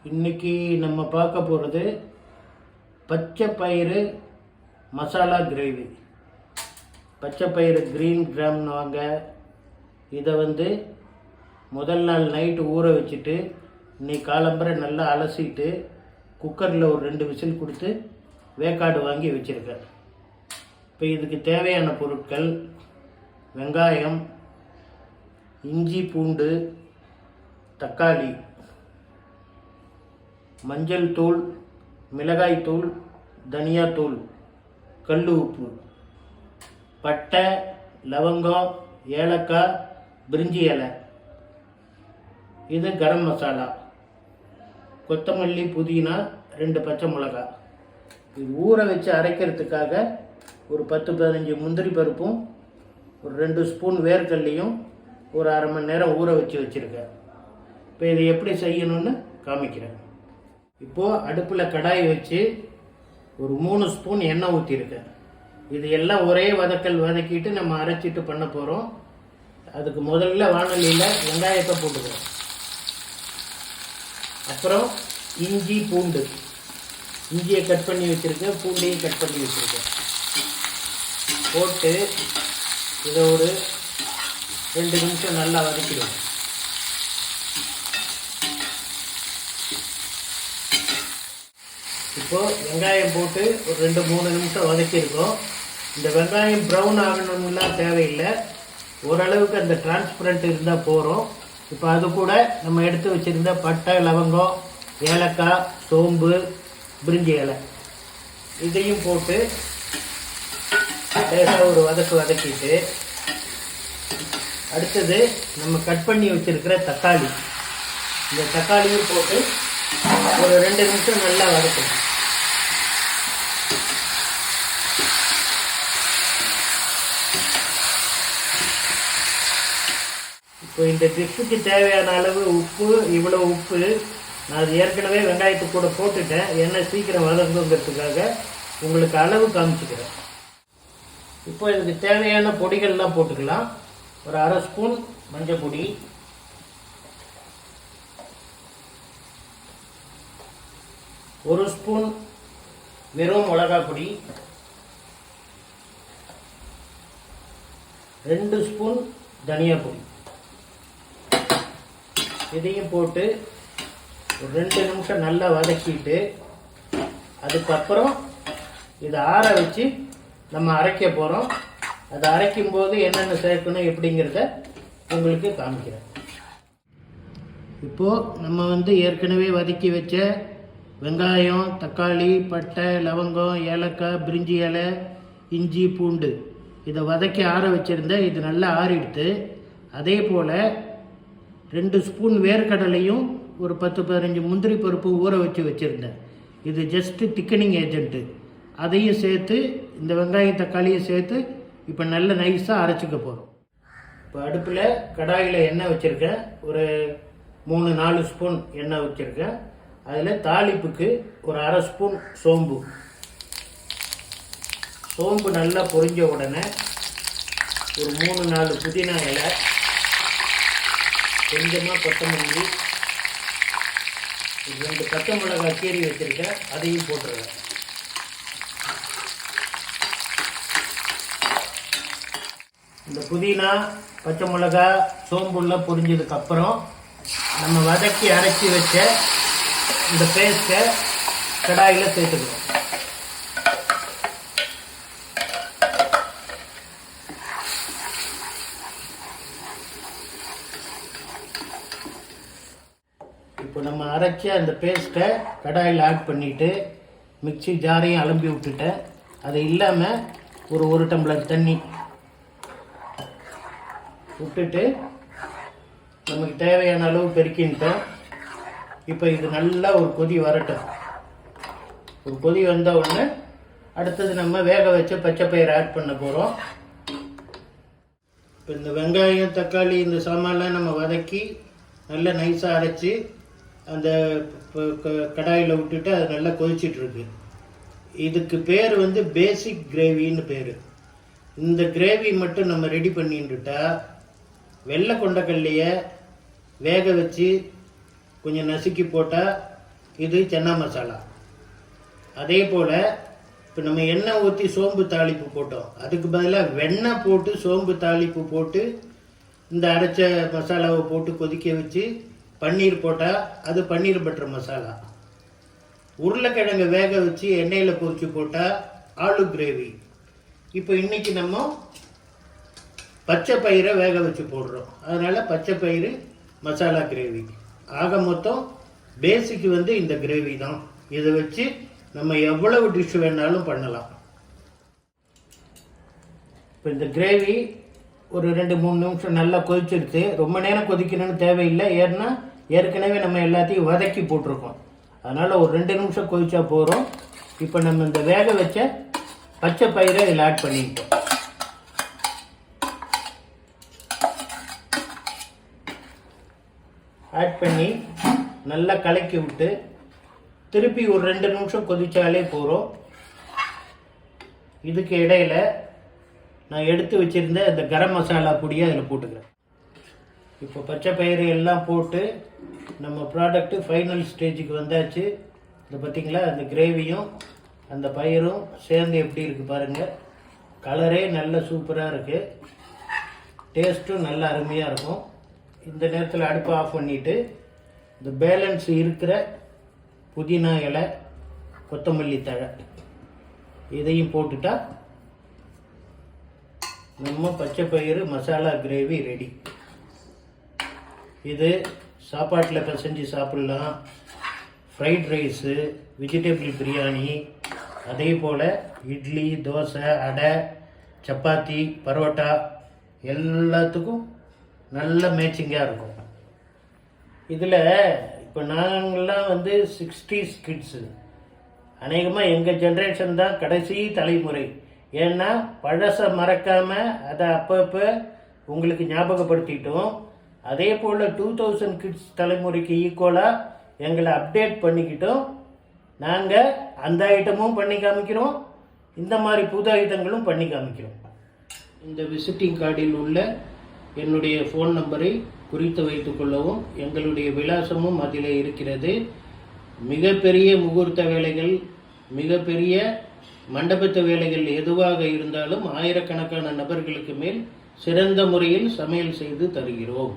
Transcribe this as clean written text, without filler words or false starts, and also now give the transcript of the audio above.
இன்னைக்கு நம்ம பார்க்க போகிறது பச்சை பயிறு மசாலா கிரேவி. பச்சை பயிறு க்ரீன் கிராம்னுவாங்க. இதை முதல் நாள் நைட்டு ஊற வச்சுட்டு இன்னைக்கு காலம்பரை நல்லா அலசிட்டு குக்கரில் ஒரு 2 விசில் கொடுத்து வேக்காடு வாங்கி வச்சுருக்கேன். இப்போ இதுக்கு தேவையான பொருட்கள்: வெங்காயம், இஞ்சி பூண்டு, தக்காளி, மஞ்சள் தூள், மிளகாய் தூள், தனியாத்தூள், கல் உப்பு, பட்டை, லவங்கம், ஏலக்காய், பிரிஞ்சி இலை, இது கரம் மசாலா, கொத்தமல்லி, புதினா, 2 பச்சை மிளகாய். இது ஊற வச்சு அரைக்கிறதுக்காக ஒரு 10-15 முந்திரி பருப்பும் ஒரு 2 ஸ்பூன் வேர்க்கல்லையும் ஒரு அரை மணி நேரம் ஊற வச்சுருக்கேன். இப்போ இதை எப்படி செய்யணும்னு காமிக்கிறேன். இப்போது அடுப்பில் கடாய் வச்சு ஒரு 3 ஸ்பூன் எண்ணெய் ஊற்றிருக்கேன். இது எல்லாம் ஒரே வதக்கிட்டு நம்ம அரைச்சிட்டு பண்ண போகிறோம். அதுக்கு முதல்ல வானலியில் வெங்காயத்தை போட்டுக்கிறோம். அப்புறம் இஞ்சி பூண்டு, இஞ்சியை கட் பண்ணி வச்சுருக்கேன், பூண்டையும் கட் பண்ணி வச்சுருக்கேன். போட்டு இதை ஒரு 2 நிமிஷம் நல்லா வதக்கிடுவோம். இப்போது வெங்காயம் போட்டு ஒரு 2-3 நிமிஷம் வதக்கியிருக்கோம். இந்த வெங்காயம் ப்ரௌன் ஆகணும்லாம் தேவையில்லை, ஓரளவுக்கு அந்த டிரான்ஸ்பரண்ட் இருந்தால் போகிறோம். இப்போ அது கூட நம்ம எடுத்து வச்சுருந்த பட்டை, லவங்கம், ஏலக்காய், சோம்பு, பிரிஞ்சி இலை இதையும் போட்டு லேசாக ஒரு வதக்கிட்டு அடுத்தது நம்ம கட் பண்ணி வச்சுருக்கிற தக்காளி, இந்த தக்காளியும் போட்டு ஒரு 2 நிமிஷம் நல்லா வதக்கணும். இப்போ இந்த டிஷ்ஷுக்கு தேவையான அளவு உப்பு, இவ்வளோ உப்பு நான் அது ஏற்கனவே வெங்காயத்துக்கு கூட போட்டுட்டேன். எண்ணெய் சீக்கிரம் வதங்குங்கிறதுக்காக உங்களுக்கு அளவு காமிச்சிக்கிறேன். இப்போ இதுக்கு தேவையான பொடிகள்லாம் போட்டுக்கலாம். ஒரு அரை ஸ்பூன் மஞ்சள் பொடி, ஒரு ஸ்பூன் வெறும் மிளகாய் பொடி, 2 ஸ்பூன் தனியா பொடி. இதையும் போட்டு ஒரு 2 நிமிஷம் நல்லா வதக்கிட்டு அதுக்கப்புறம் இதை ஆற வச்சு நம்ம அரைக்க போகிறோம். அதை அரைக்கும் போது என்னென்ன சேர்க்கணும் எப்படிங்கிறத உங்களுக்கு காமிக்கிறேன். இப்போது நம்ம ஏற்கனவே வதக்கி வச்ச வெங்காயம், தக்காளி, பட்டை, லவங்கம், ஏலக்காய், பிரிஞ்சி இலை, இஞ்சி பூண்டு இதை வதக்கி ஆற வச்சுருந்தேன். இது நல்லா ஆறிடுத்து. அதே போல் 2 ஸ்பூன் வேர்க்கடலையும் ஒரு 10-15 முந்திரி பருப்பு ஊற வச்சுருந்தேன். இது ஜஸ்ட்டு திக்கனிங் ஏஜென்ட்டு. அதையும் சேர்த்து இந்த வெங்காயம் தக்காளியும் சேர்த்து இப்போ நல்ல நைஸாக அரைச்சிக்க போகிறோம். இப்போ அடுப்பில் கடாயில் எண்ணெய் வச்சுருக்கேன். ஒரு 3-4 ஸ்பூன் எண்ணெய் வச்சுருக்கேன். அதில் தாளிப்புக்கு ஒரு அரை ஸ்பூன் சோம்பு. சோம்பு நல்லா பொரிஞ்ச உடனே ஒரு 3-4 புதினா இலை, கொஞ்சமாக கொத்தமல்லி, 2 பச்சை மிளகாய் கீரி வச்சுருக்கேன், அதையும் போட்டுருவேன். இந்த புதினா, பச்சை மிளகாய், சோம்புலாம் பொரிஞ்சதுக்கப்புறம் நம்ம வதக்கி அரைச்சி வச்ச இந்த பேஸ்ட்டை கடாயில் சேர்த்துக்கிறோம். இப்போ நம்ம அரைச்ச அந்த பேஸ்ட்டை கடாயில் ஆட் பண்ணிவிட்டு மிக்ஸி ஜாரையும் அலம்பி விட்டுட்டேன். அது இல்லாமல் ஒரு டம்ளர் தண்ணி விட்டுட்டு நமக்கு தேவையான அளவு பெருக்கின்ட்டோம். இப்போ இது நல்லா ஒரு கொதி வரட்டும். ஒரு கொதி வந்த உடனே அடுத்தது நம்ம வேக வச்ச பச்சை பயிரை ஆட் பண்ண போகிறோம். இப்போ இந்த வெங்காயம், தக்காளி, இந்த சாமான்லாம் நம்ம வதக்கி நல்லா நைஸாக அரைச்சி அந்த கடாயில் விட்டுட்டு அது நல்லா கொதிச்சிட்ருக்கு. இதுக்கு பேர் பேசிக் கிரேவின்னு பேர். இந்த கிரேவி மட்டும் நம்ம ரெடி பண்ணிட்டுட்டா வெள்ளை கொண்டக்கல்லையை வேக வச்சு கொஞ்சம் நசுக்கி போட்டால் இது சன்னா மசாலா. அதே போல் இப்போ நம்ம எண்ணெய் ஊற்றி சோம்பு தாளிப்பு போட்டோம், அதுக்கு பதிலாக வெண்ணெய் போட்டு சோம்பு தாளிப்பு போட்டு இந்த அரைச்ச மசாலாவை போட்டு கொதிக்க வச்சு பன்னீர் போட்டால் அது பன்னீர் பட்டர் மசாலா. உருளைக்கிழங்கு வேக வச்சு எண்ணெயில் பொரிச்சு போட்டால் ஆலு கிரேவி. இப்போ இன்றைக்கி நம்ம பச்சை பயிரை வேக வச்சு போடுறோம், அதனால் பச்சை பயிறு மசாலா கிரேவி. ஆக மொத்தம் பேசிக் வந்து இந்த கிரேவி தான். இதை வச்சு நம்ம எவ்வளவு டிஷ் வேணாலும் பண்ணலாம். இப்போ இந்த கிரேவி ஒரு 2-3 நிமிஷம் நல்லா கொதிச்சிருச்சு. ரொம்ப நேரம் கொதிக்கணும்னு தேவையில்லை, ஏன்னா ஏற்கனவே நம்ம எல்லாத்தையும் வதக்கி போட்டிருக்கோம். அதனால் ஒரு 2 நிமிஷம் கொதிச்சா போகிறோம். இப்போ நம்ம இந்த வேக வச்ச பச்சை பயிரை இதில் ஆட் பண்ணிட்டோம். ஆட் பண்ணி நல்லா கலக்கி விட்டு திருப்பி ஒரு 2 நிமிஷம் கொதிச்சாலே போகிறோம். இதுக்கு இடையில நான் எடுத்து வச்சுருந்த இந்த கரம் மசாலா பொடியை அதில் போட்டுக்கிறேன். இப்போ பச்சை பயிறு எல்லாம் போட்டு நம்ம ப்ராடக்ட்டு ஃபைனல் ஸ்டேஜுக்கு வந்தாச்சு. இது பார்த்திங்களா, அந்த கிரேவியும் அந்த பயிரும் சேர்ந்து எப்படி இருக்குது பாருங்கள். கலரே நல்ல சூப்பராக இருக்குது, டேஸ்ட்டும் நல்ல அருமையாக இருக்கும். இந்த நேரத்தில் அடுப்பை ஆஃப் பண்ணிவிட்டு இந்த பேலன்ஸ் இருக்கிற புதினா இலை, கொத்தமல்லி தழை இதையும் போட்டுட்டா நம்ம பச்சை பயிறு மசாலா கிரேவி ரெடி. இது சாப்பாட்டில் பிசைஞ்சு சாப்பிட்லாம், ஃப்ரைட் ரைஸு, வெஜிடபிள் பிரியாணி, அதே போல் இட்லி, தோசை, அடை, சப்பாத்தி, பரோட்டா எல்லாத்துக்கும் நல்ல மேட்சிங்காக இருக்கும். இதில் இப்போ நாங்கள்லாம் வந்து 60s கிட்ஸு, அநேகமாக எங்கள் ஜென்ரேஷன் தான் கடைசி தலைமுறை. ஏன்னா பழசை மறக்காமல் அதை அப்பப்போ உங்களுக்கு ஞாபகப்படுத்திட்டோம். அதே போல் 2000 கிட்ஸ் தலைமுறைக்கு ஈக்குவலாக எங்களை அப்டேட் பண்ணிக்கிட்டோம். நாங்கள் அந்த ஐட்டமும் பண்ணி காமிக்கிறோம், இந்த மாதிரி புது ஐட்டங்களும் பண்ணி காமிக்கிறோம். இந்த விசிட்டிங் கார்டில் உள்ள என்னுடைய ஃபோன் நம்பரை குறித்து வைத்துக் கொள்ளவும். எங்களுடைய விலாசமும் அதில் இருக்கிறது. மிகப்பெரிய முகூர்த்த வேலைகள், மிகப்பெரிய மண்டபத்து வேலைகள் எதுவாக இருந்தாலும் ஆயிரக்கணக்கான நபர்களுக்கு மேல் சிறந்த முறையில் சமையல் செய்து தருகிறோம்.